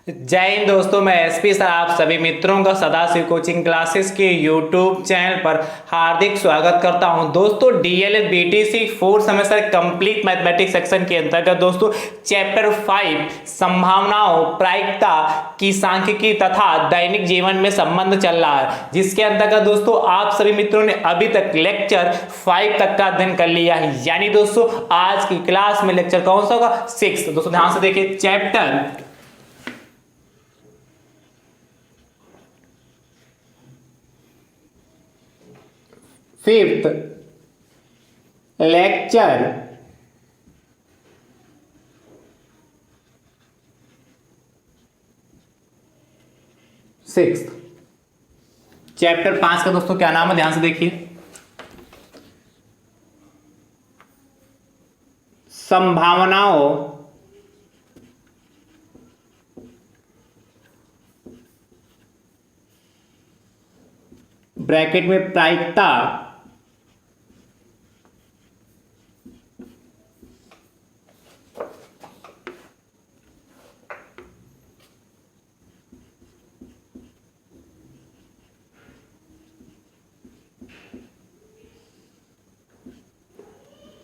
जय हिंद दोस्तों, मैं एसपी सर आप सभी मित्रों का सदाशिव कोचिंग क्लासेस के यूट्यूब चैनल पर हार्दिक स्वागत करता हूं। दोस्तों DElEd BTC 4 semester complete mathematics section के अंतर्गत दोस्तों चैप्टर 5 संभावनाओं, प्रायिकता की सांख्यिकी तथा दैनिक जीवन में संबंध चल रहा है, जिसके अंतर्गत दोस्तों आप सभी मित्रों ने अभी तक लेक्चर 5 तक का अध्ययन कर लिया है। यानी दोस्तों आज की क्लास में लेक्चर कौन सा होगा? 6। दोस्तों ध्यान से देखिए, चैप्टर 5th लेक्चर 6 चैप्टर 5 का दोस्तों क्या नाम है? ध्यान से देखिए, संभावनाओं ब्रैकेट में प्रायिकता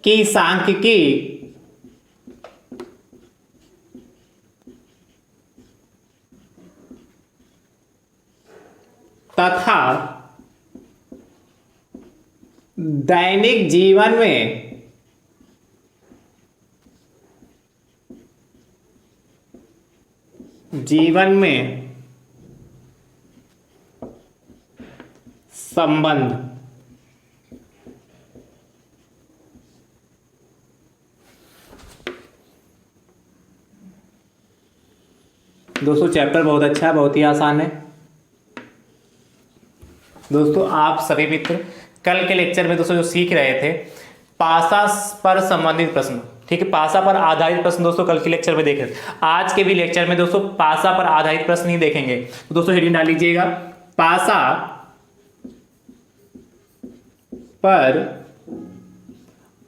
की सांख्यिकी तथा दैनिक जीवन में संबंध। दोस्तों चैप्टर बहुत अच्छा है, बहुत ही आसान है। दोस्तों आप सभी मित्र कल के लेक्चर में दोस्तों जो सीख रहे थे पासा पर संबंधित प्रश्न, ठीक है, पासा पर आधारित प्रश्न दोस्तों कल के लेक्चर में देखे। आज के भी लेक्चर में दोस्तों पासा पर आधारित प्रश्न ही देखेंगे। तो दोस्तों हेडिंग डाल लीजिएगा, पासा पर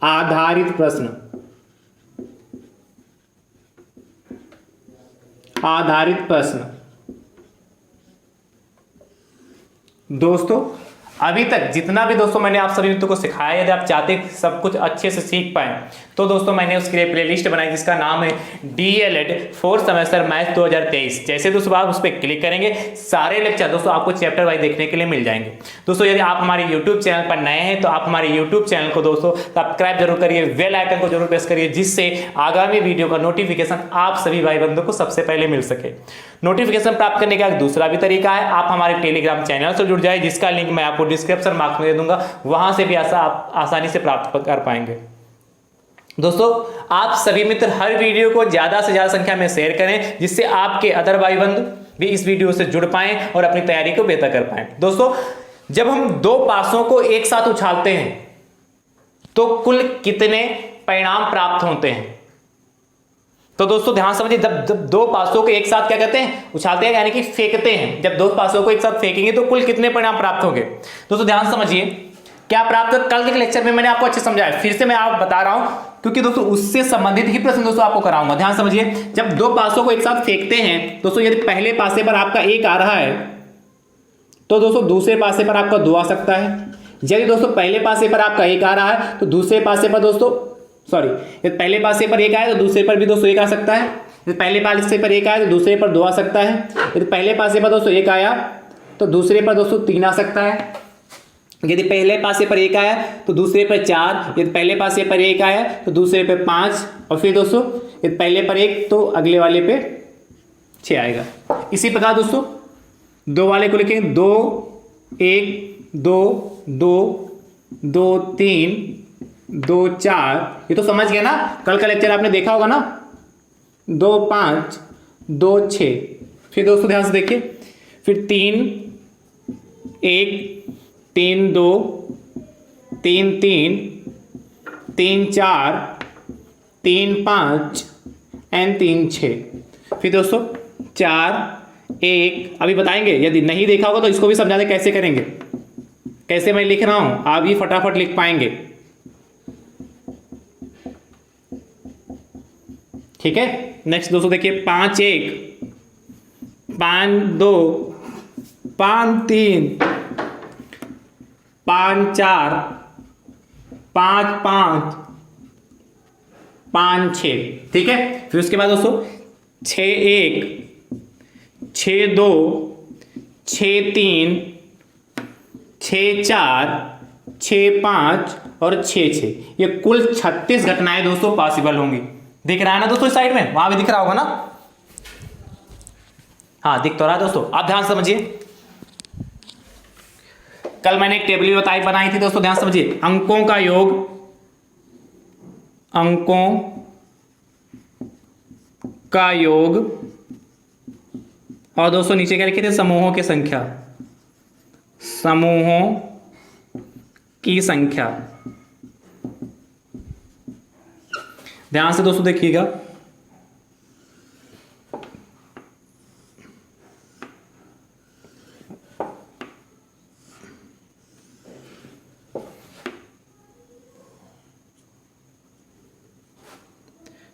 आधारित प्रश्न। दोस्तों अभी तक जितना भी दोस्तों मैंने आप सभी मित्रों को सिखाया, यदि आप चाहते सब कुछ अच्छे से सीख पाए तो दोस्तों मैंने उसके लिए प्लेलिस्ट बनाई जिसका नाम है डीएलएड 4 सेमेस्टर मैथ 2023। जैसे दोस्तों आप उस पर क्लिक करेंगे सारे लेक्चर दोस्तों आपको चैप्टर वाइज देखने के लिए मिल जाएंगे। दोस्तों यदि आप हमारे यूट्यूब चैनल पर नए हैं तो आप हमारे यूट्यूब चैनल को दोस्तों सब्सक्राइब जरूर करिए, बेल आइकन को जरूर प्रेस करिए, जिससे आगामी वीडियो का नोटिफिकेशन आप सभी भाई बंधुओं को सबसे पहले मिल सके। नोटिफिकेशन प्राप्त करने का दूसरा भी तरीका है, आप हमारे टेलीग्राम चैनल से जुड़ जाए, जिसका लिंक मैं आपको डिस्क्रिप्शन बॉक्स में दे दूंगा, वहां से भी आप आसानी से प्राप्त कर पाएंगे। दोस्तों आप सभी मित्र हर वीडियो को ज्यादा से ज्यादा संख्या में शेयर करें, जिससे आपके अदर भाई बंधु भी इस वीडियो से जुड़ पाएं और अपनी तैयारी को बेहतर कर पाएं। दोस्तों जब हम दो पासों को एक साथ उछालते हैं तो कुल कितने परिणाम प्राप्त होते हैं? तो दोस्तों ध्यान समझिए, जब दो पासों को एक साथ क्या कहते हैं? उछालते हैं, यानी कि फेंकते हैं। जब दो पासों को एक साथ फेंकेंगे तो कुल कितने परिणाम प्राप्त होंगे? दोस्तों ध्यान समझिए, क्या प्राप्त? कल के लेक्चर में मैंने आपको अच्छे समझाया, फिर से मैं आप बता रहा हूं क्योंकि दोस्तों उससे संबंधित ही प्रश्न दोस्तों आपको कराऊंगा। ध्यान समझिए, जब दो पासों को एक साथ फेंकते हैं दोस्तों, यदि पहले पासे पर आपका 1 आ रहा है तो दोस्तों दूसरे पासे पर आपका 2 आ सकता है। यदि दोस्तों पहले पासे पर आपका 1 आ रहा है तो दूसरे पासे पर दोस्तों यदि पहले पासे पर 1 आए तो दूसरे पर भी दोस्तों 1 आ सकता है। यदि पहले पासे पर 1 आया तो दूसरे पर 2 आ सकता है। यदि पहले पासे पर दोस्तों 1 आया तो दूसरे पर दोस्तों 3 आ सकता है। यदि पहले पासे पर 1 आया तो दूसरे पर 4, यदि पहले पासे पर 1 आया तो दूसरे पर 5, और फिर दोस्तों यदि पहले पर 1 तो अगले वाले पे 6 आएगा। इसी प्रकार दोस्तों 2 वाले को लिखेंगे 2 1 2 2 2 3 2 4। ये तो समझ गया ना, कल का लेक्चर आपने देखा होगा ना, 2 5 2 6। फिर दोस्तों ध्यान से देखिए, फिर 3 1 3 2 3 3 3 4 3 5 एंड 3 6। फिर दोस्तों 4 1। अभी बताएंगे, यदि नहीं देखा होगा तो इसको भी समझा दे कैसे करेंगे, कैसे मैं लिख रहा हूं आप भी फटाफट लिख पाएंगे। ठीक है, नेक्स्ट दोस्तों देखिए 5 1 5 2, 5 3, 5 4, 5 5, 5 6। ठीक है, फिर उसके बाद दोस्तों 6 1, 6 2, 6 3, 6 4, 6 5 और 6 6। ये कुल 36 घटनाएं दोस्तों पॉसिबल होंगी। दिख रहा है ना दोस्तों, इस साइड में वहां भी दिख रहा होगा ना? हाँ दिख तो रहा है दोस्तों, आप ध्यान समझिए। कल मैंने एक टेबल भी बनाई थी दोस्तों, ध्यान समझिए। अंकों का योग, अंकों का योग, और दोस्तों नीचे क्या लिखे थे? समूहों की संख्या, समूहों की संख्या। ध्यान से दोस्तों देखिएगा।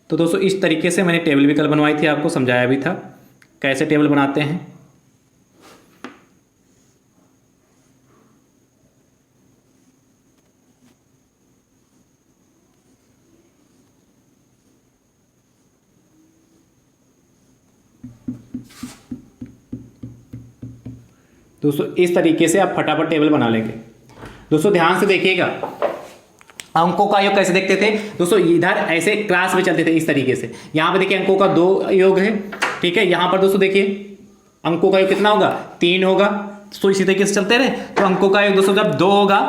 तो दोस्तों इस तरीके से मैंने टेबल भी कल बनवाई थी, आपको समझाया भी था कैसे टेबल बनाते हैं। दोस्तों इस तरीके से आप फटाफट टेबल बना लेंगे। दोस्तों ध्यान से देखिएगा, अंकों का योग कैसे देखते थे दोस्तों? इधर ऐसे क्लास में चलते थे इस तरीके से। यहाँ पे देखिए अंकों का 2 योग है, ठीक है। यहाँ पर दोस्तों देखिए अंकों का योग कितना होगा? 3 होगा। तो इसी तरीके से चलते रहे। तो अंकों का योग दोस्तों जब 2 होगा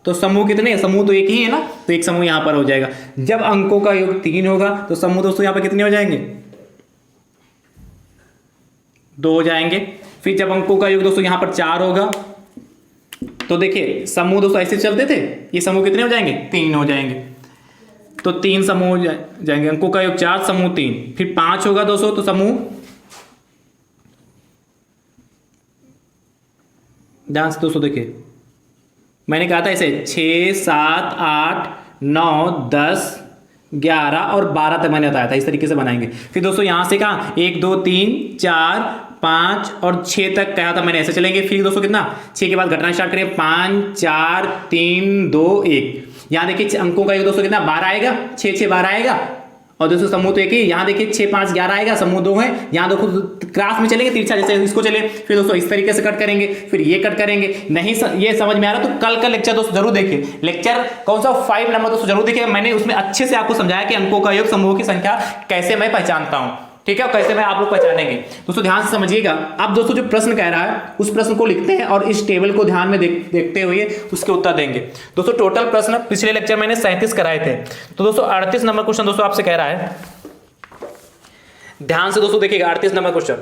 तो समूह कितने? समूह तो एक ही है ना, तो एक समूह यहाँ पर हो जाएगा। जब अंकों का योग 3 होगा तो समूह दोस्तों यहाँ पर कितने हो जाएंगे? 2 हो जाएंगे। फिर जब अंकों का योग दोस्तों यहाँ पर 4 होगा तो देखिए समूह दोस्तों ऐसे चलते थे, ये समूह कितने हो जाएंगे? 3 हो जाएंगे। तो 3 समूह हो जाएंगे। अंकों का योग 4, समूह 3। फिर 5 होगा दोस्तों तो समूह, ध्यान से दोस्तों देखिए, मैंने कहा था ऐसे 6 7 8 9 10 11 और 12 तक मैंने बताया था, इस तरीके से बनाएंगे। फिर दोस्तों यहां से कहा 1 2 3 4 5 और 6 तक कहा था मैंने, ऐसे चलेंगे। फिर दोस्तों कितना? 6 के बाद घटना स्टार्ट करें, 5 4 3 2 1। यहाँ देखिए अंकों का योग दोस्तों कितना? 12 आएगा, 6 6 12 आएगा। और दोस्तों समूह तो एक ही, यहाँ देखिए 6 5 11 आएगा, समूह 2 है। यहाँ देखो क्रास में चलेंगे तिरछा, जैसे इसको चले। फिर दोस्तों इस तरीके से कट करेंगे, फिर ये कट करेंगे। नहीं ये समझ में आ रहा तो कल का लेक्चर दोस्तों जरूर देखिए। लेक्चर कौन सा? 5 नंबर दोस्तों जरूर देखिए। मैंने उसमें अच्छे से आपको समझाया कि अंकों का योग, समूह की संख्या कैसे मैं पहचानता हूं, ठीक है, और कैसे मैं आप लोग पहचानेंगे। दोस्तों ध्यान से समझिएगा। अब दोस्तों जो प्रश्न कह रहा है उस प्रश्न को लिखते हैं और इस टेबल को ध्यान में देखते हुए उसके उत्तर देंगे। दोस्तों टोटल प्रश्न पिछले लेक्चर मैंने 37 कराए थे, तो दोस्तों 38 नंबर क्वेश्चन दोस्तों आपसे कह रहा है। ध्यान से दोस्तों देखिएगा 38 नंबर क्वेश्चन।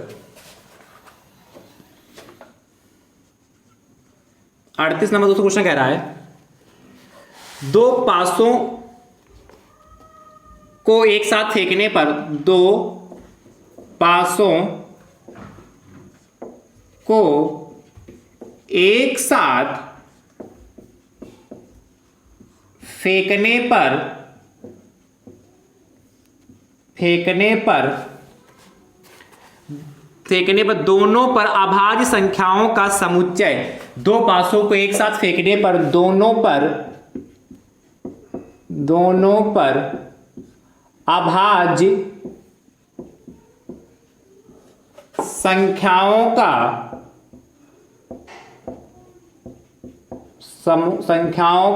38 नंबर दोस्तों क्वेश्चन कह रहा है, 2 पासों को एक साथ फेंकने पर, 2 पासों को एक साथ फेंकने पर दोनों पर अभाज्य संख्याओं का समुच्चय। 2 पासों को एक साथ फेंकने पर दोनों पर अभाज्य संख्याओं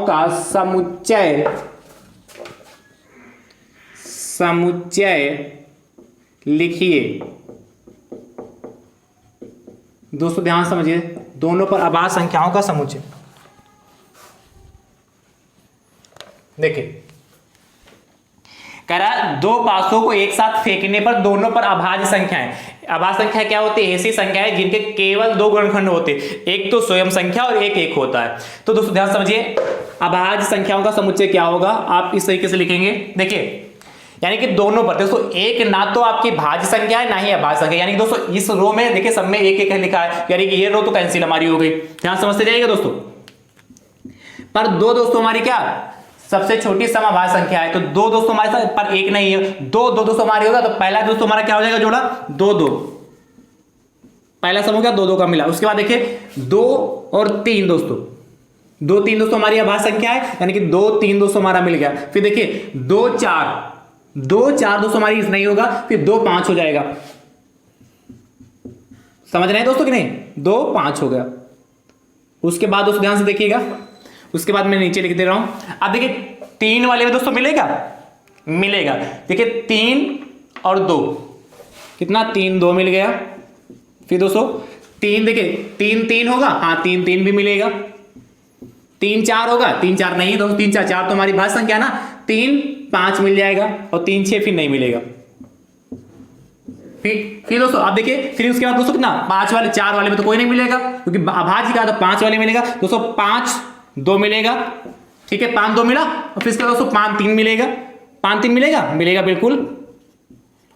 का समुच्चय लिखिए। दोस्तों ध्यान समझिए, दोनों पर अभाज्य संख्याओं का समुच्चय। देखिए कह रहा है 2 पासों को एक साथ फेंकने पर दोनों पर अभाज्य संख्याएं। अभाज्य संख्या क्या होती है? ऐसी संख्याएं जिनके केवल 2 गुणनखंड होते, एक तो स्वयं संख्या और एक होता है। तो दोस्तों ध्यान समझिए, अभाज्य संख्याओं का समुच्चय क्या होगा? आप इस तरीके से लिखेंगे। देखिए यानी कि दोनों पर दोस्तों एक ना तो आपकी भाज्य संख्या है ना ही अभाज्य संख्या। यानी कि दोस्तों इस रो में देखिए सब में एक लिखा है, यानी कि ये रो तो कैंसिल हमारी हो गई। ध्यान समझते जाइएगा दोस्तों। पर 2 दोस्तों हमारी क्या सबसे छोटी समअभाज्य संख्या है, तो 2 दोस्तों हमारे साथ पर एक नहीं है। 2 दोस्तों हमारी होगा तो पहला दोस्तों हमारा क्या हो जाएगा जोड़ा? 2 2। पहला सम हो गया 2 2 का मिला। उसके बाद देखिए 2 और 3 दोस्तों, 2 3 दोस्तों हमारी अभाज्य संख्या है, यानी कि 2 3 दोस्तों हमारा मिल गया। फिर देखिए 2 4 दोस्तों हमारी नहीं होगा, फिर 2 5 हो जाएगा। समझ रहे हैं दोस्तों कि नहीं, 2 5 हो गया। उसके बाद दोस्तों ध्यान से देखिएगा, उसके बाद मैं नीचे लिख दे रहा हूं। अब देखिए 3 वाले में दोस्तों मिलेगा, देखिए 3 और 2 कितना, 3 2 मिल गया। फिर दोस्तों 3 देखिए 3 3 होगा, हाँ 3 3 भी मिलेगा। 3 4 होगा, 3 4 नहीं है दोस्तों, 3 4 4 तो हमारी भाज्य संख्या ना, 3 5 मिल जाएगा और 3 6 फिर नहीं मिलेगा। फिर दोस्तों आप देखिए, फिर उसके बाद दोस्तों कितना, 5 वाले 4 वाले में तो कोई नहीं मिलेगा क्योंकि अभाज्य का, तो 5 वाले मिलेगा दोस्तों, 5 2 मिलेगा, ठीक है 5 2 मिला। और फिर इसके बाद दोस्तों 5 3 मिलेगा, 5 3 मिलेगा बिल्कुल।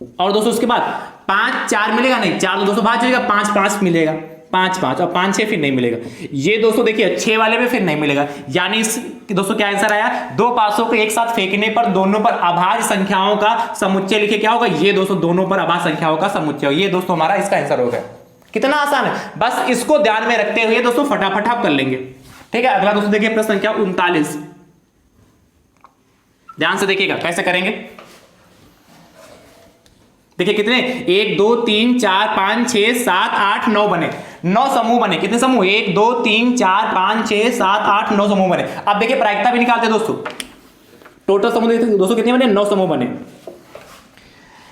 और दोस्तों उसके बाद 5 4 मिलेगा नहीं, 4 दोस्तों भाज्य होगा, 5 5 मिलेगा, 5 5 और 5 6 फिर नहीं मिलेगा। ये दोस्तों देखिए 6 वाले में फिर नहीं मिलेगा, यानी इस दोस्तों क्या आंसर आया, 2 500 को एक साथ फेंकने पर दोनों पर अभाज्य संख्याओं का समुच्चय लिखे क्या होगा, ये दोस्तों दोनों पर अभाज्य संख्याओं का समुच्चय हो। ये दोस्तों हमारा इसका आंसर हो गया। कितना आसान है, बस इसको ध्यान में रखते हुए दोस्तों फटाफट आप कर लेंगे। ठीक है, अगला दोस्तों देखिए प्रश्न संख्या 39, ध्यान से देखिएगा कैसे करेंगे। देखिए कितने, 1 2 3 4 5 6 7 8 9 बने, 9 समूह बने। कितने समूह, 1 2 3 4 5 6 7 8 9 समूह बने। अब देखिए प्रायिकता भी निकालते हैं दोस्तों, टोटल समूह दोस्तों कितने बने, 9 समूह बने।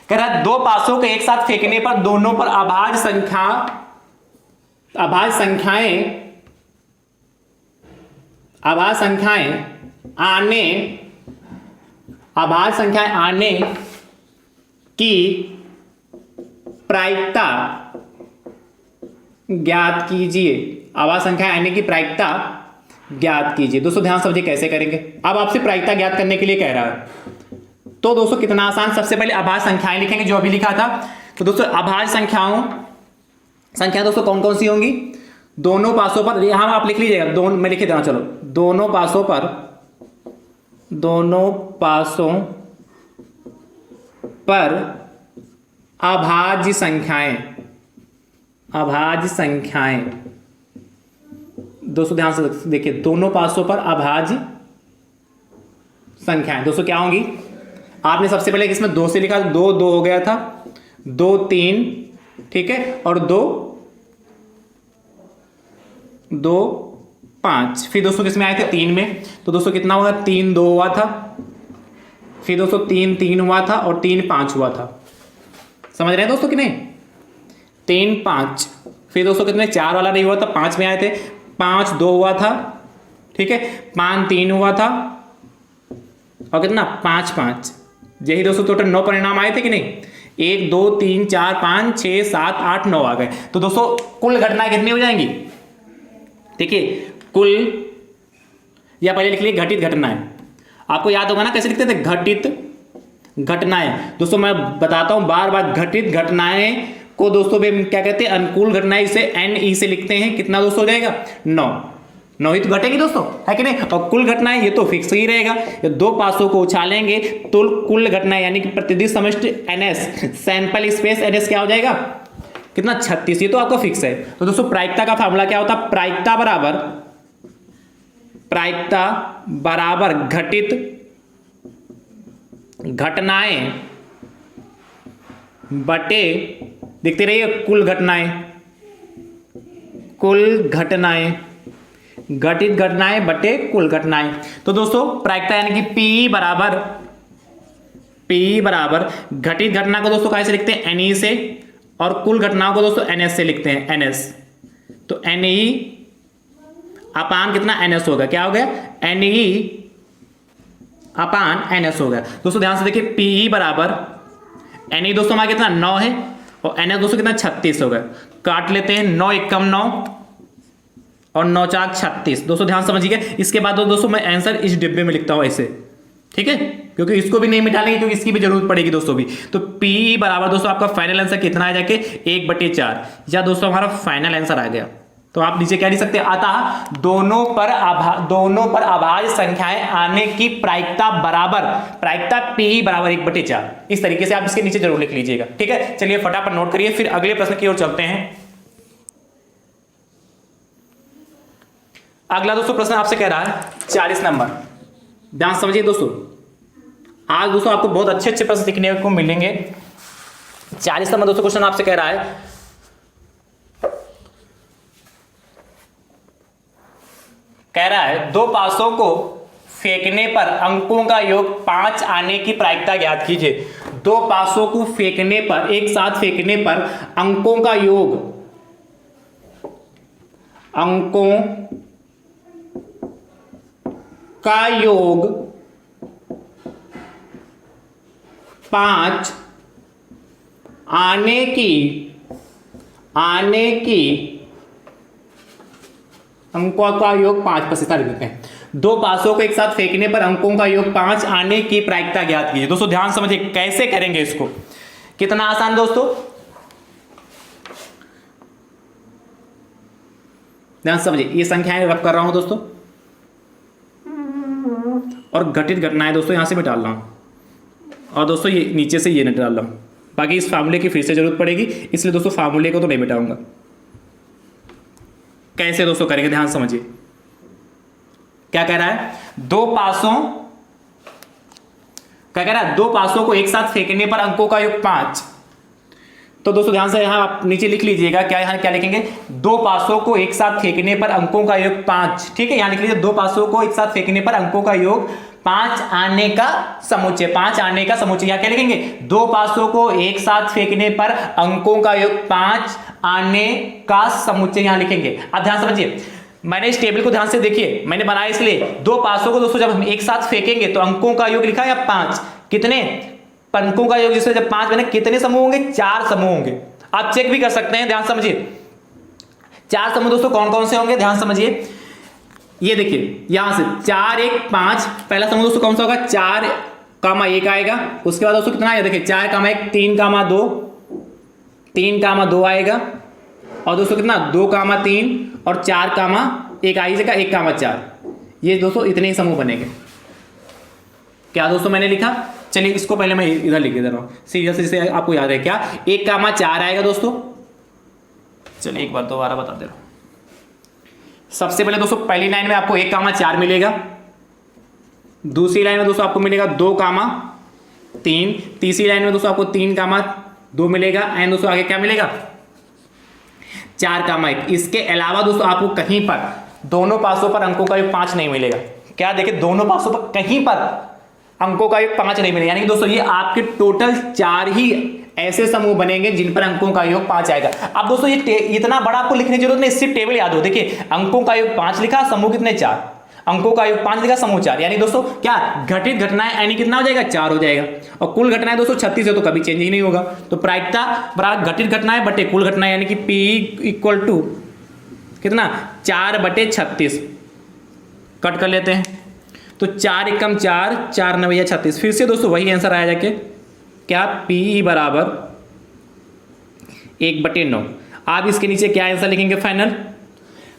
कह रहा है 2 500 के एक साथ फेंकने पर दोनों पर अभाज्य संख्याएं आने की प्रायिकता ज्ञात कीजिए। अभाज्य संख्या आने की प्रायिकता ज्ञात कीजिए। दोस्तों ध्यान समझिए कैसे करेंगे। अब आपसे प्रायिकता ज्ञात करने के लिए कह रहा है, तो दोस्तों कितना आसान, सबसे पहले अभाज्य संख्याएं लिखेंगे जो अभी लिखा था। तो दोस्तों अभाज्य संख्या दोस्तों कौन कौन सी होंगी, दोनों पासों पर, यहां आप लिख लीजिएगा, मैं लिख देता हूं, चलो दोनों पासों पर अभाज्य संख्याएं दोस्तों ध्यान से देखिए, दोनों पासों पर अभाज्य संख्याएं दोस्तों क्या होंगी। आपने सबसे पहले इसमें 2 से लिखा, 2 2 हो गया था, 2 3, ठीक है, और 2 2 5। फिर दोस्तों किसमें आए थे, 3 में, तो दोस्तों कितना हुआ, 3 2 हुआ था, फिर दोस्तों 3 3 हुआ था और 3 5 हुआ था। समझ रहे हैं दोस्तों कि नहीं, 3 5। फिर दोस्तों कितने, 4 वाला नहीं हुआ था, 5 में आए थे, 5 2 हुआ था, ठीक है, 5 3 हुआ था और कितना 5 5। यही दोस्तों टोटल 9 परिणाम आए थे कि नहीं, 1 2 3 4 5 6 7 8 9 आ गए। तो दोस्तों कुल घटनाएं कितनी हो जाएंगी, देखिए कुल, या पहले लिख लिए घटित घटनाएं। आपको याद होगा ना कैसे लिखते थे, घटित घटनाएं। दोस्तों मैं बताता हूं बार बार, घटित घटनाएं को दोस्तों क्या कहते हैं, अनुकूल घटनाएं, इसे NE से लिखते हैं। कितना दोस्तों हो जाएगा, 9 ही तो घटेगी दोस्तों, है कि नहीं। और कुल घटनाएं ये तो फिक्स ही रहेगा, 2 पासों को उछालेंगे तो कुल घटनाएं यानी कि प्रतिदिन समष्टि NS, सैंपल स्पेस NS क्या हो जाएगा, कितना 36। ये तो आपका फिक्स है। तो दोस्तों प्रायिकता का फार्मूला क्या होता है, प्रायिकता बराबर घटित घटनाएं बटे, देखते रहिए, कुल घटनाएं, घटित घटनाएं बटे कुल घटनाएं। तो दोस्तों प्रायिकता यानी कि P बराबर घटित घटना को दोस्तों कैसे लिखते हैं, NE से, और कुल घटनाओं को दोस्तों NS से लिखते हैं, NS। तो NE अपान कितना NS होगा, क्या हो गया, NE अपान NS हो गया। दोस्तों ध्यान से देखिए, PE बराबर NE दोस्तों हमारा कितना 9 है और NS दोस्तों कितना 36 हो गया। काट लेते हैं, 9 एकम 9 और 9 4 36। दोस्तों ध्यान समझिए, इसके बाद दोस्तों मैं आंसर इस डिब्बे में लिखता हूं ऐसे, ठीक है, क्योंकि इसको भी नहीं मिटालेंगे क्योंकि इसकी भी जरूरत पड़ेगी दोस्तों भी। तो PE बराबर दोस्तों आपका फाइनल आंसर कितना आ जाके 1/4, या दोस्तों हमारा फाइनल आंसर आ गया। तो आप नीचे क्या लिख सकते हैं, अतः दोनों पर अभाज्य संख्याएं आने की प्रायिकता P बराबर 1/4। इस तरीके से आप इसके नीचे जरूर लिख लीजिएगा, ठीक है। चलिए फटाफट नोट करिए, फिर अगले प्रश्न की ओर चलते हैं। अगला दोस्तों प्रश्न आपसे कह रहा है 40 नंबर। ध्यान समझिए दोस्तों, आज दोस्तों आपको बहुत अच्छे अच्छे प्रश्न सीखने को मिलेंगे। 40 नंबर दोस्तों क्वेश्चन आपसे कह रहा है, दो पासों को फेंकने पर अंकों का योग 5 आने की प्रायिकता ज्ञात कीजिए। दो पासों को फेंकने पर, एक साथ फेंकने पर अंकों का योग, अंकों का योग 5 आने की अंकों का योग 5 पर लिख देते हैं। दो पासों को एक साथ फेंकने पर अंकों का योग 5 आने की प्रायिकता ज्ञात कीजिए। दोस्तों ध्यान समझिए कैसे करेंगे इसको, कितना आसान दोस्तों, ध्यान समझिए। ये संख्याएं रख कर रहा हूं दोस्तों, और घटित घटनाएं दोस्तों यहां से मैं डाल रहा हूं, और दोस्तों ये नीचे से ये नहीं डाल रहा हूं। बाकी इस फार्मूले की फिर से जरूरत पड़ेगी, इसलिए दोस्तों फार्मूले को तो नहीं मिटाऊंगा। कैसे दोस्तों करेंगे, ध्यान समझिए। क्या कह रहा है, दो पासों को एक साथ फेंकने पर अंकों का योग 5। तो दोस्तों ध्यान से यहां आप नीचे लिख लीजिएगा, क्या लिखेंगे, दो पासों को एक साथ फेंकने पर अंकों का योग 5। ठीक है, यहां लिख लीजिए, दो पासों को एक साथ फेंकने पर अंकों का योग 5 आने का समुच्चय। 5 आने का समुच्चय यहां क्या लिखेंगे, दो पासों को एक साथ फेंकने पर अंकों का योग 5 आने का समुच्चय यहां लिखेंगे। अब ध्यान समझिए, मैंने इस टेबल को ध्यान से देखिए, मैंने बनाया इसलिए, दो पासों को दोस्तों जब हम एक साथ फेंकेंगे तो अंकों का योग लिखा है 5, कितने अंकों का योग, जिससे जब 5 बने कितने समूह होंगे, 4 समूह होंगे। आप चेक भी कर सकते हैं, ध्यान समझिए। 4 समूह दोस्तों कौन कौन से होंगे, ध्यान समझिए। ये देखिए यहां से 4 1 5, पहला समूह दोस्तों कौन सा होगा, 4,1 आएगा। उसके बाद दोस्तों कितना आएगा, देखिए 4,1 3,2 3,2 आएगा, और दोस्तों कितना 2,3 और 4,1 आई जगह 1,4। ये दोस्तों इतने ही समूह बनेंगे। क्या दोस्तों मैंने लिखा, चलिए इसको पहले मैं इधर लिख दे रहा हूं सीरियस, जिसे आपको याद है। क्या 1,4 आएगा दोस्तों, चलिए एक बार दोबारा बता दे रहा हूं। सबसे पहले दोस्तों पहली लाइन में आपको 1,4 मिलेगा, दूसरी लाइन में दोस्तों आपको मिलेगा 2,3, तीसरी लाइन में दोस्तों आपको 3,2 मिलेगा, एंड दोस्तों आगे क्या मिलेगा, 4,1। इसके अलावा दोस्तों आपको कहीं पर दोनों पासों पर अंकों का योग 5 नहीं मिलेगा। क्या देखिए, दोनों पासों पर कहीं पर अंकों का योग 5 नहीं मिलेगा, यानी कि दोस्तों ये आपके टोटल 4 ही ऐसे समूह बनेंगे जिन पर अंकों का योग 5 आएगा। अब दोस्तों ये इतना बड़ा आपको लिखने की जरूरत नहीं, सिर्फ टेबल याद हो। देखिए अंकों का योग 5 लिखा, समूह कितने 4, अंकों का योग 5 लिखा, समूह 4, यानी दोस्तों क्या घटित घटनाएं यानी कितना हो जाएगा, 4 हो जाएगा। और कुल घटनाएं दोस्तों 36 है, तो कभी चेंज ही नहीं होगा। तो प्रायिकता बराबर घटित घटनाएं बटे कुल घटनाएं, यानी कि P इक्वल टू कितना 4/36। कट कर लेते हैं, तो 4 एकम 4, 4 9 36। फिर से दोस्तों वही आंसर आया जाके, क्या P बराबर 1/9। आप इसके नीचे क्या आंसर लिखेंगे फाइनल,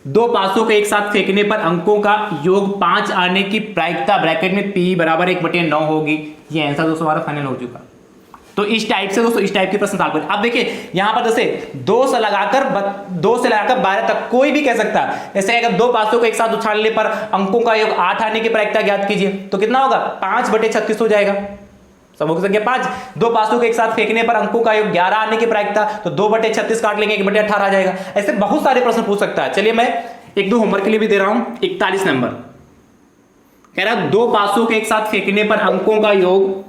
दो पासों को एक साथ फेंकने पर अंकों का योग 5 आने की प्रायिकता ब्रैकेट में P बराबर 1/9 होगी। ये आंसर दोस्तों हमारा फाइनल हो चुका। तो इस टाइप से दोस्तों इस टाइप के प्रश्न सॉल्व करें। अब देखिए यहां पर जैसे 2 से लगाकर 12 तक कोई भी कह सकता है। जैसे अगर दो पासों को एक साथ उछालने पर अंकों का योग 8 आने की प्रायिकता ज्ञात कीजिए, तो कितना होगा, 5/36 हो जाएगा। समूह की संख्या 5, दो पासों को एक साथ फेंकने पर अंकों का योग 11 आने की प्रायिकता, तो 2/36 काट लेंगे, 1/18 आ जाएगा। ऐसे बहुत सारे प्रश्न पूछ सकता है। चलिए मैं 1-2 होमवर्क के लिए भी दे रहा हूं। 41 नंबर कह रहा है, दो पासों के एक साथ फेंकने पर अंकों का योग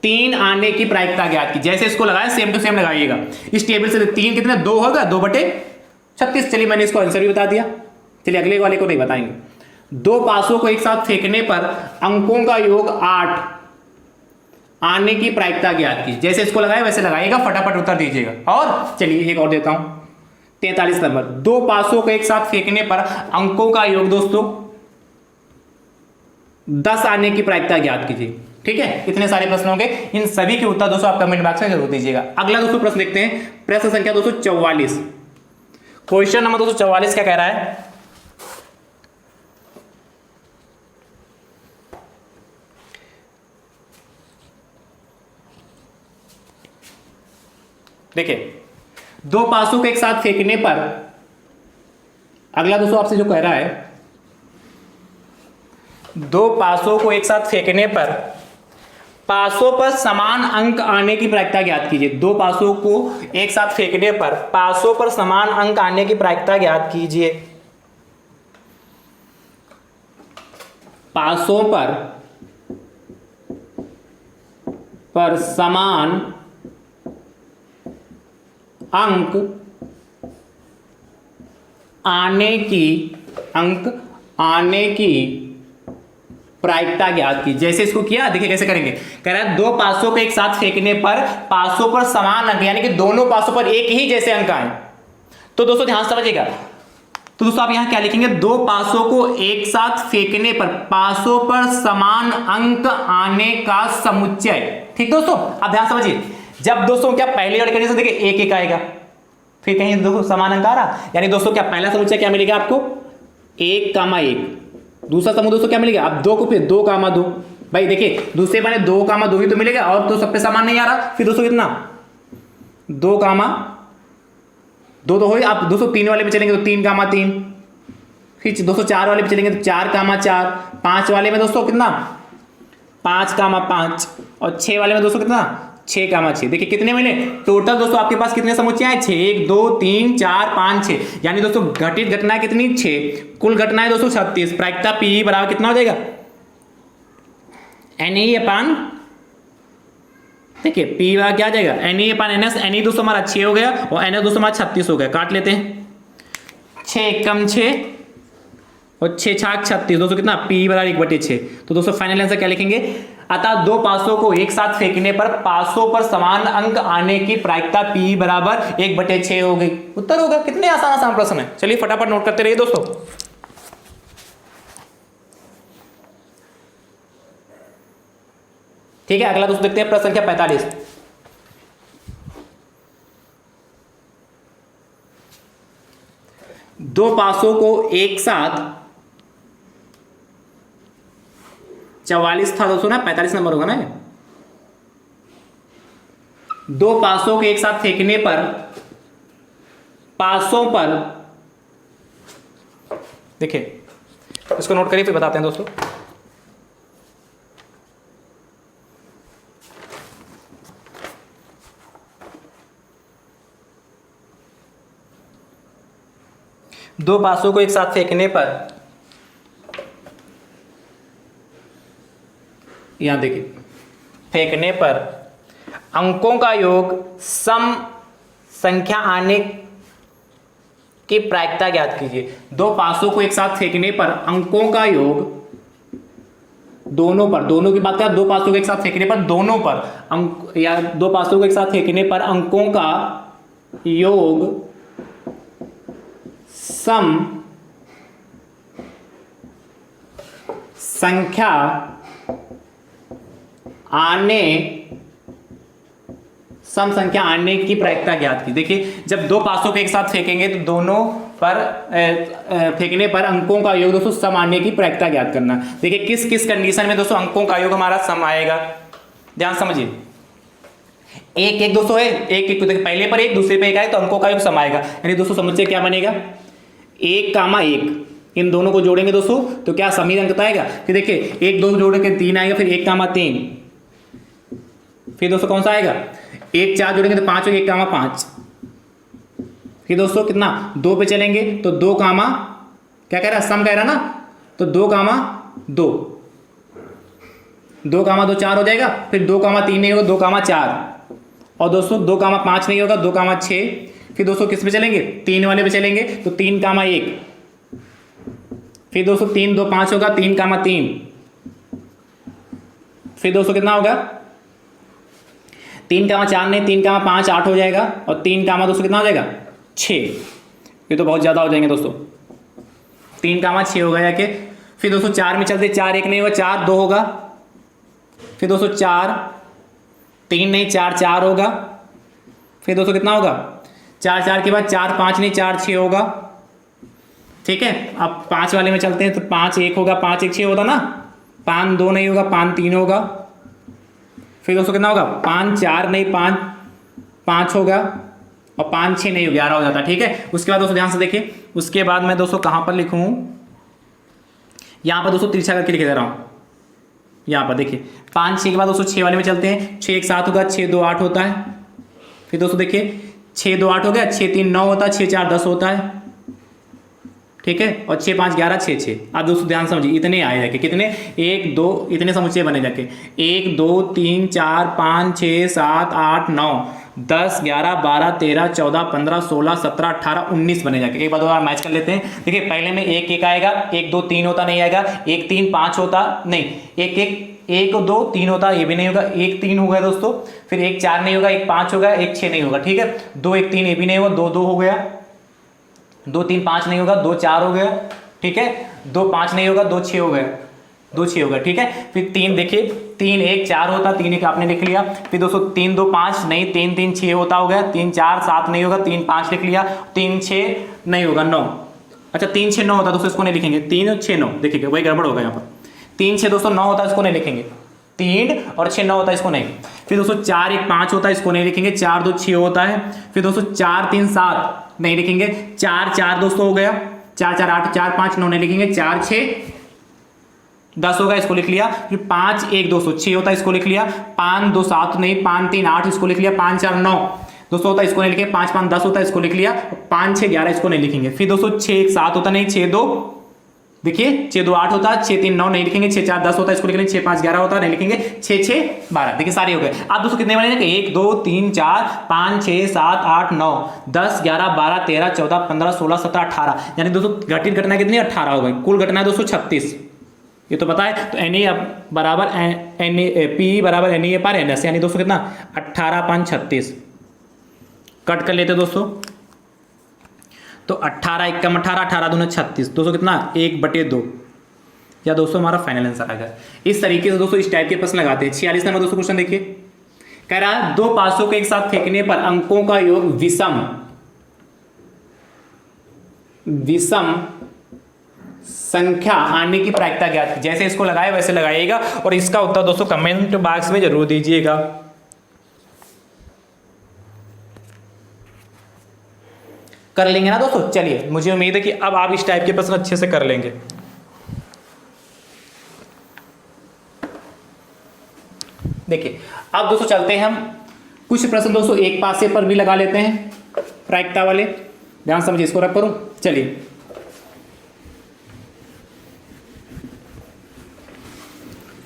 3 आने की प्रायिकता ज्ञात की। जैसे इसको लगाया सेम टू सेम लगाइएगा। इस टेबल से 3 कितने 2 होगा, 2/36। चलिए मैंने इसको आंसर भी बता दिया। चलिए अगले वाले को नहीं बताएंगे। दो पासों को एक साथ फेंकने पर अंकों का योग 8 आने की प्रायिकता ज्ञात की। जैसे इसको लगाए वैसे लगाइएगा, फटाफट उत्तर दीजिएगा। और चलिए एक और देता हूं, 43 नंबर, दो पासों को एक साथ फेंकने पर अंकों का योग दोस्तों 10 आने की प्रायिकता ज्ञात कीजिए। ठीक है, इतने सारे प्रश्न होंगे, इन सभी के उत्तर दोस्तों आप कमेंट बॉक्स में जरूर दीजिएगा। अगला दोस्तों प्रश्न देखते हैं, प्रश्न संख्या 244। क्वेश्चन नंबर 244 क्या कह रहा है, देखिए दो पासों को एक साथ फेंकने पर अगला दोस्तों आपसे जो कह रहा है, दो पासों को एक साथ फेंकने पर पासों पर समान अंक आने की प्रायिकता ज्ञात कीजिए। दो पासों को एक साथ फेंकने पर पासों पर समान अंक आने की प्रायिकता ज्ञात कीजिए। पासों पर समान अंक आने की प्रायिकता ज्ञात की। जैसे इसको किया, देखिए कैसे करेंगे। कह रहा है दो पासों को एक साथ फेंकने पर पासों पर समान अंक, यानी कि दोनों पासों पर एक ही जैसे अंक आए। तो दोस्तों ध्यान समझिएगा, तो दोस्तों आप यहां क्या लिखेंगे, दो पासों को एक साथ फेंकने पर पासों पर समान अंक आने का समुच्चय। ठीक दोस्तों, आप ध्यान समझिए। जब दोस्तों क्या पहले वाली कंडीशन देखिए, एक एक आएगा, फिर कहीं दोस्तों समान अंक आ रहा, यानी दोस्तों क्या पहला समुच्चय क्या मिलेगा आपको, 1,1। दूसरा समूह दोस्तों क्या मिलेगा, अब 2 को फिर 2,2। भाई देखिए दूसरे बने 2,2 ही तो मिलेगा, और तो सब पे समान नहीं आ रहा। फिर दोस्तों कितना, 2,2 तो हो। आप दोस्तों 3 वाले पे चलेंगे तो 3,3। फिर दोस्तों 4 वाले पे चलेंगे तो 4,4। 5 वाले में दोस्तों कितना, 5,5। और 6 वाले में दोस्तों कितना, 6,6। देखिए कितने मिले टोटल दोस्तों आपके पास, कितने समुच्चय हैं, 6। 1 2 3 4 5 6, यानी दोस्तों घटित घटना कितनी, 6। कुल घटनाएं दोस्तों 36। प्रायिकता पी बराबर कितना हो जाएगा, NE अपान, देखिए पी बराबर क्या आ जाएगा, NE अपान NS। NE दोस्तों हमारा 6 हो गया और NS दोस्तों हमारा 36 हो गया। काट लेते हैं, 6 कम 6 और 6 छाक 36। दोस्तों कितना, P बराबर 1/6। तो दोस्तों फाइनल आंसर क्या लिखेंगे, अतः दो पासों को एक साथ फेंकने पर पासों पर समान अंक आने की प्रायिकता P बराबर 1/6 हो गई। उत्तर होगा। कितने आसान आसान प्रश्न है, चलिए फटाफट नोट करते रहिए दोस्तों। ठीक है, अगला दोस्तों देखते हैं प्रश्न संख्या 45। दो पासों को एक साथ 44 था दोस्तों ना, 45 नंबर होगा ना। दो पासों को एक साथ फेंकने पर पासों पर, देखिए इसको नोट करिए फिर बताते हैं दोस्तों। दो पासों को एक साथ फेंकने पर, यहां देखिए, फेंकने पर अंकों का योग सम संख्या आने की प्रायिकता ज्ञात कीजिए। दो पासों को एक साथ फेंकने पर अंकों का योग, दोनों पर, दोनों की बात करें, दो पासों को एक साथ फेंकने पर दोनों पर अंक, या दो पासों को एक साथ फेंकने पर अंकों का योग सम संख्या आने की प्रायिकता ज्ञात की। देखिए जब दो पासों को एक साथ फेंकेंगे तो दोनों पर फेंकने पर अंकों का योग दोस्तों सम आने की प्रायिकता ज्ञात करना। देखिए किस किस कंडीशन में दोस्तों अंकों का योग हमारा सम आएगा, ध्यान समझिए। एक एक दोस्तों है, एक एक, देखिए पहले पर एक दूसरे पे एक आए तो अंकों का योग सम आएगा। यानी दोस्तों समुच्चय क्या बनेगा, 1,1। इन दोनों को जोड़ेंगे दोस्तों तो क्या समी अंक आएगा। फिर देखिए 1 2 जोड़ के 3 आएगा, फिर 1,3। फिर दोस्तों कौन सा आएगा, 1 4 जोड़ेंगे तो 5 हो गया, 1,5। फिर दोस्तों कितना, 2 पे चलेंगे तो 2, क्या कह रहा है, सम कह रहा ना, तो 2,2। 2,2 4 हो जाएगा। फिर 2,3 नहीं होगा, 2,4। और दोस्तों 2,5 नहीं होगा, 2,6। फिर दोस्तों किस पे चलेंगे, 3 वाले पे चलेंगे तो 3,1। फिर दोस्तों 3 2 5 होगा, 3,3। फिर दोस्तों कितना होगा, 3,4 नहीं, 3,5 8 हो जाएगा। और 3 दोस्तों कितना हो जाएगा, 6। ये तो बहुत ज़्यादा हो जाएंगे दोस्तों, 3,6 होगा जाके। फिर दोस्तों 4 में चलते, 4 1 नहीं होगा, 4 2 होगा। फिर दोस्तों 4 3 नहीं, 4 4 होगा। फिर दोस्तों कितना होगा, 4 4 के बाद 4 5 नहीं, 4 6 होगा। ठीक है, अब 5 वाले में चलते हैं तो 5 1 होगा, 5 1 6 होता ना। 5 2 नहीं होगा, 5 3 होगा। फिर दोस्तों कितना होगा, 5 4 नहीं, 5 5 होगा। और 5 6 नहीं 11 हो जाता है। ठीक है, उसके बाद दोस्तों ध्यान से देखिए, उसके बाद मैं दोस्तों कहाँ पर लिखूँ, यहाँ पर दोस्तों तिरछा करके लिख दे रहा हूँ। यहाँ पर देखिए 5 6 के बाद दोस्तों 6 वाले में चलते हैं। 6 1 7 होगा, 6 2 8 होता है। फिर दोस्तों देखिए 6 2 8 हो गया, 6 3 9 होता है, 6 4 10 होता है। ठीक है, और 6 5 11 6 6। आप दोस्तों ध्यान समझिए, इतने आए जाके कितने, 1 2 इतने समुच्चय बने जाके 1 2 3 4 5 6 7 8 9 10 11 12 13 14 15 16 17 18 19 बने जाके। एक बार दोबारा मैच कर लेते हैं। देखिए पहले में 1 1 आएगा, 1 2 3 होता नहीं आएगा, 1 3 5 होता नहीं, 1 1 2 3 होता, ये भी नहीं होगा, 1 3 हो गया दोस्तों। फिर 1 4 नहीं होगा, 1 5 होगा, 1 6 नहीं होगा। ठीक है, 2 1 3 ये भी नहीं होगा, 2 2 हो गया, 2 3 5 नहीं होगा, 2 4 हो गया। ठीक है, 2 5 नहीं होगा, 2 6 हो गया, 2 6 होगा। ठीक है, फिर 3 देखिए 3 1 4 होता, 3 1 आपने लिख लिया। फिर दोस्तों 3 2 5 नहीं, 3 3 6 होता हो गया, 3 4 7 नहीं होगा, 3 5 लिख लिया, 3 6 नहीं होगा 9। अच्छा 3 6 9 होता दोस्तों, इसको नहीं लिखेंगे, 3 6 9 देखिएगा वही गड़बड़ होगा यहाँ पर। 3 6 दोस्तों 9 होता है, इसको नहीं लिखेंगे, 3 और 6 9 होता है, इसको नहीं। फिर दोस्तों 4 1 5 होता है, इसको नहीं लिखेंगे, 4 2 6 होता है। फिर दोस्तों 4 3 7 नहीं लिखेंगे, 4 4 दोस्तों हो गया, 4 4 8 4 5 9 नहीं लिखेंगे, 4 6 10 होगा, इसको लिख लिया। फिर 5 1 दोस्तों 6 होता है, इसको लिख लिया। 5 2 7 नहीं, 5 3 8 इसको लिख लिया। 5 4 9 दोस्तों होता है, इसको नहीं लिखे। 5 5 10 होता है, इसको लिख लिया। 5 6 11 इसको नहीं लिखेंगे। फिर दोस्तों 6 1 7 होता नहीं, 6 2 देखिए 6 2 8 होता है, 6 3 9 नहीं लिखेंगे, 6 4 10 होता है, इसको लिख लेंगे। 6 5 11 होता है, नहीं लिखेंगे, 6 6 12 देखिए सारे हो गए। आप दोस्तों कितने बने, 1 2 3 4 5 6 7 8 9 10 11 12 13 14 15 16 17 18 यानी दोस्तों घटित घटना कितनी, 18 हो गई। कुल घटना है दोस्तों 36, ये तो पता है। तो एन ए बराबर पी बराबर एन ए पर एन एस, यानी दोस्तों कितना 18 5 36। कट कर लेते दोस्तों, तो 18 1 कम 18 18 दूना 36 दोस्तों कितना 1/2 या दोस्तों हमारा फाइनल आंसर आ गया। इस तरीके से दोस्तों इस टाइप के प्रश्न लगाते हैं। 46 नंबर दोस्तों क्वेश्चन देखिए, कह रहा है 2 पासों को एक साथ फेंकने पर अंकों का योग विषम संख्या आने की प्रायिकता ज्ञात। जैसे इसको लगाए वैसे लगाइएगा और इसका उत्तर दोस्तों कमेंट बॉक्स में जरूर दीजिएगा। कर लेंगे ना दोस्तों, चलिए मुझे उम्मीद है कि अब आप इस टाइप के प्रश्न अच्छे से कर लेंगे। देखिए अब दोस्तों चलते हैं हम कुछ प्रश्न दोस्तों एक पासे पर भी लगा लेते हैं, प्रायिकता वाले। ध्यान समझिए, इसको रख करूं, चलिए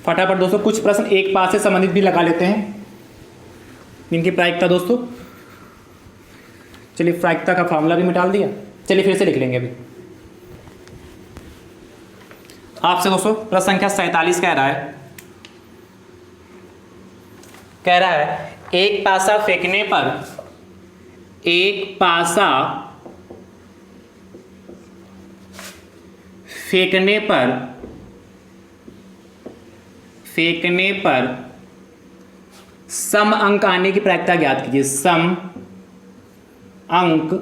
फटाफट दोस्तों कुछ प्रश्न एक पास से संबंधित भी लगा लेते हैं, इनकी प्रायिकता दोस्तों। चलिए प्रायिकता का फॉर्मूला भी मिटा दिया, चलिए फिर से लिख लेंगे अभी। आपसे दोस्तों प्रश्न संख्या 47 कह रहा है, एक पासा फेंकने पर सम अंक आने की प्रायिकता ज्ञात कीजिए। सम अंक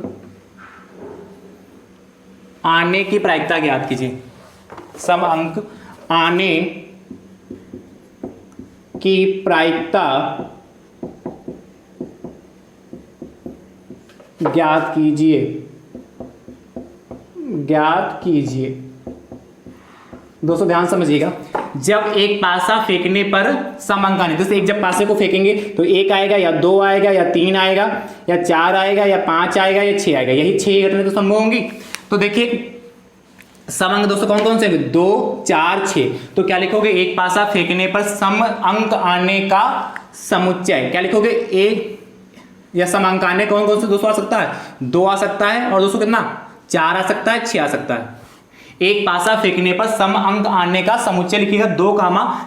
आने की प्रायिकता ज्ञात कीजिए। सम अंक आने की प्रायिकता ज्ञात कीजिए। दोस्तों ध्यान समझिएगा, जब एक पासा फेंकने पर सम अंक आने, जैसे एक जब पासे को फेंकेंगे तो 1 आएगा या 2 आएगा या 3 आएगा या 4 आएगा या 5 आएगा या 6 आएगा, यही 6 घटनाएं तो संभव होंगी। तो देखिए सम अंक दोस्तों कौन कौन से, 2 4 6। तो क्या लिखोगे, एक पासा फेंकने पर सम अंक आने का समुच्चय, क्या लिखोगे, एक या सम अंक आने कौन कौन से दोस्तों आ सकता है, 2 आ सकता है, और दोस्तों कितना 4 आ सकता है, 6 आ सकता है। एक पासा फेंकने पर सम अंक आने का समुच्चय लिखिएगा 2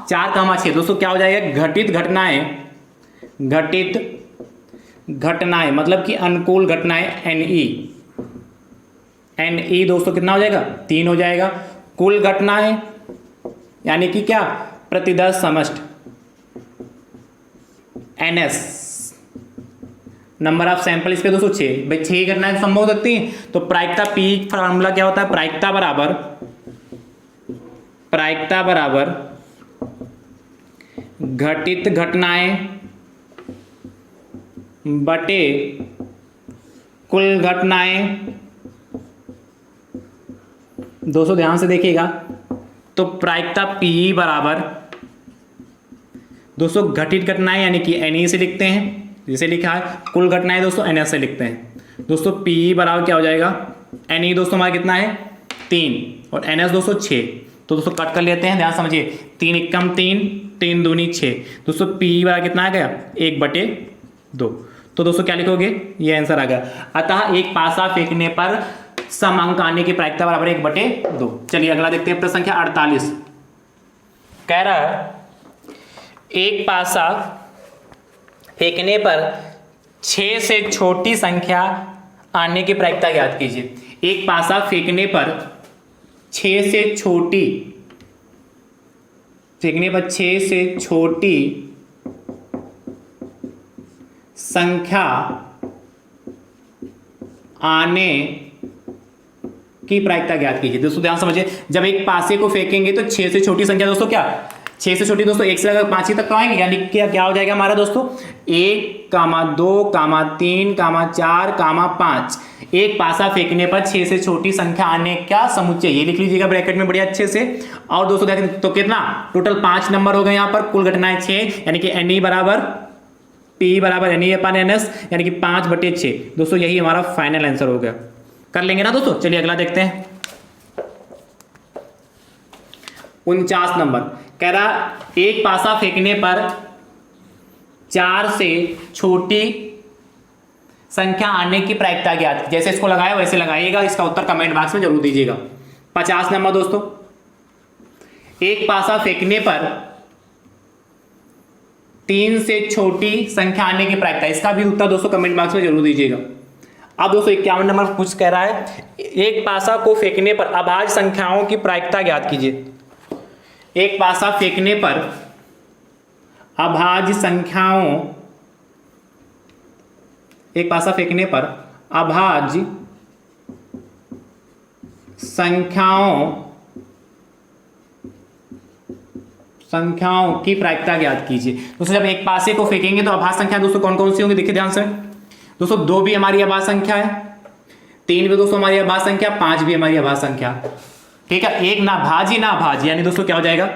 4 6। दोस्तों क्या हो जाएगा, घटित घटनाएं मतलब कि अनुकूल घटनाएं, NE दोस्तों कितना हो जाएगा, 3 हो जाएगा। कुल घटनाएं यानी कि क्या, प्रति 10 समष्ट, NS नंबर ऑफ सैंपल इस पे दोस्तों 6। भाई 6 घटनाएं संभव हो सकती हैं। तो प्रायिकता P फार्मूला क्या होता है, प्रायिकता बराबर घटित घटनाएं बटे कुल घटनाएं, दोस्तों ध्यान से देखिएगा, तो प्रायिकता P बराबर दोस्तों घटित घटनाएं यानी कि NE से लिखते हैं, जैसे लिखा है कुल घटनाएं दोस्तों NS से लिखते हैं। दोस्तों P बराबर क्या हो जाएगा, NE दोस्तों हमारा कितना है 3 और NS दोस्तों 6, तो दोस्तों कट कर लेते हैं, ध्यान समझिए, 3 एकम 3, 3 दूनी 6, दोस्तों P बराबर कितना आ गया 1/2। तो दोस्तों क्या लिखोगे, ये आंसर आ गया। अतः एक पासा फेंकने पर सम अंक आने की प्रायिकता बराबर 1/2। चलिए अगला देखते हैं, प्रश्न संख्या 48 कह रहा है एक पासा फेंकने पर 6 से छोटी संख्या आने की प्रायिकता ज्ञात कीजिए। एक पासा फेंकने पर 6 से छोटी संख्या आने की प्रायिकता ज्ञात कीजिए। दोस्तों ध्यान समझिए, जब एक पासे को फेंकेंगे तो 6 से छोटी संख्या दोस्तों क्या, 6 से छोटी दोस्तों 1 से लेकर 5 तक तो आएंगे, यानी क्या हो जाएगा हमारा दोस्तों 1, 2, 3, 4, 5। एक पासा फेंकने पर 6 से छोटी संख्या आने का समुच्चय, ये लिख लीजिएगा ब्रैकेट में बढ़िया अच्छे से। और दोस्तों देखें तो कितना टोटल 5 नंबर हो गए यहाँ पर, कुल घटनाएं 6, यानी कि NE बराबर P बराबर NE/NS यानी कि 5/6। दोस्तों यही हमारा फाइनल आंसर हो गया। कर लेंगे ना दोस्तों। चलिए अगला देखते हैं, 49 नंबर कह रहा एक पासा फेंकने पर 4 से छोटी संख्या आने की प्रायिकता ज्ञात। जैसे इसको लगाया वैसे लगाइएगा, इसका उत्तर कमेंट बॉक्स में जरूर दीजिएगा। 50 नंबर दोस्तों, एक पासा फेंकने पर 3 से छोटी संख्या आने की प्रायिकता, इसका भी उत्तर दोस्तों कमेंट बॉक्स में जरूर दीजिएगा। अब दोस्तों 51 नंबर कुछ कह रहा है एक पासा को फेंकने पर अभाज्य संख्याओं की प्रायिकता ज्ञात कीजिए। एक पासा फेंकने पर अभाज्य संख्याओं की प्रायिकता ज्ञात कीजिए। दोस्तों जब एक पासे को फेंकेंगे तो अभाज्य संख्या दोस्तों कौन कौन सी होंगी, देखिए ध्यान से। दोस्तों 2 भी हमारी अभाज्य संख्या है, 3 भी दोस्तों हमारी अभाज्य संख्या, 5 भी हमारी अभाज्य संख्या, ठीक है। एक ना भाज्य यानी दोस्तों क्या हो जाएगा,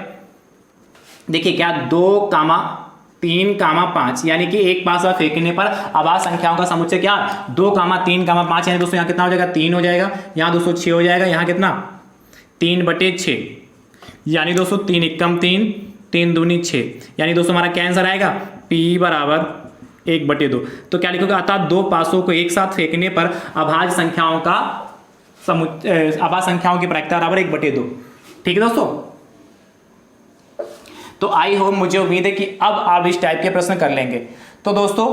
देखिए क्या 2, 3, 5, यानी कि एक पासा फेंकने पर अभाज्य संख्याओं का समुच्चय क्या 2, 3, 5, यानी दोस्तों यहाँ कितना हो जाएगा 3 हो जाएगा, यहाँ दोस्तों 6 हो जाएगा, यहाँ कितना 3/6, यानी दोस्तों 3 एकम 3, 3 दूनी 6, यानी दोस्तों हमारा क्या आंसर आएगा P बराबर 1/2। तो क्या लिखोगे, अर्थात 2 पासों को एक साथ फेंकने पर अभाज्य संख्याओं की प्रायिकता बराबर 1/2। ठीक है दोस्तों, तो आई होप, मुझे उम्मीद है कि अब आप इस टाइप के प्रश्न कर लेंगे। तो दोस्तों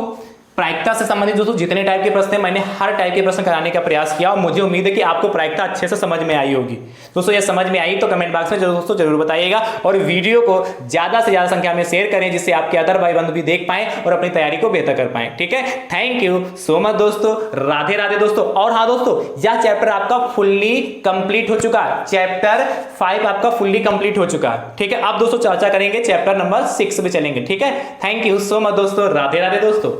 प्रायिकता से संबंधित दोस्तों जितने टाइप के प्रश्न हैं मैंने हर टाइप के प्रश्न कराने का प्रयास किया, और मुझे उम्मीद है कि आपको प्रायिकता अच्छे से समझ में आई होगी। दोस्तों ये समझ में आई तो कमेंट बॉक्स में दोस्तों जरूर बताइएगा, और वीडियो को ज्यादा से ज्यादा संख्या में शेयर करें, जिससे आपके अदर भाई बंधु भी देख पाएं और अपनी तैयारी को बेहतर कर पाएं। ठीक है, थैंक यू सो मच दोस्तों, राधे राधे दोस्तों। और हाँ दोस्तों, यह चैप्टर आपका फुल्ली कंप्लीट हो चुका है, चैप्टर 5 आपका फुल्ली कंप्लीट हो चुका है। ठीक है, अब दोस्तों चर्चा करेंगे चैप्टर नंबर 6 पे चलेंगे। ठीक है, थैंक यू सो मच दोस्तों, राधे राधे दोस्तों।